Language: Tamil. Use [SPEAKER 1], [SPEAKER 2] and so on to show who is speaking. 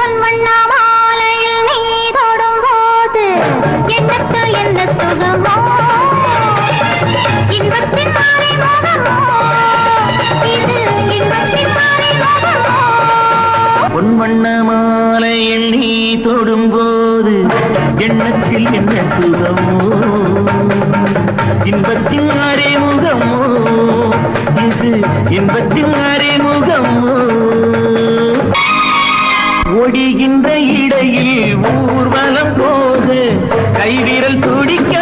[SPEAKER 1] பொன்வண்ணாமாலையில் நீ தொடும்போது எண்ணத்தில் என்ன சுகமோ இன்பத்தின் மாறி முகமோ இது இன்பத்தின் மாறி முகமோ
[SPEAKER 2] பொன்வண்ண மாலையில் நீ தொடும்போது எண்ணத்தில் என்ன சுகமோ இன்பத்தின் அறிமுகமோ இது இன்பத்தின் அறிமுகமோ ஒடிகின்ற இடையில் ஊர்வலம் போது கைவிரல் துடிக்க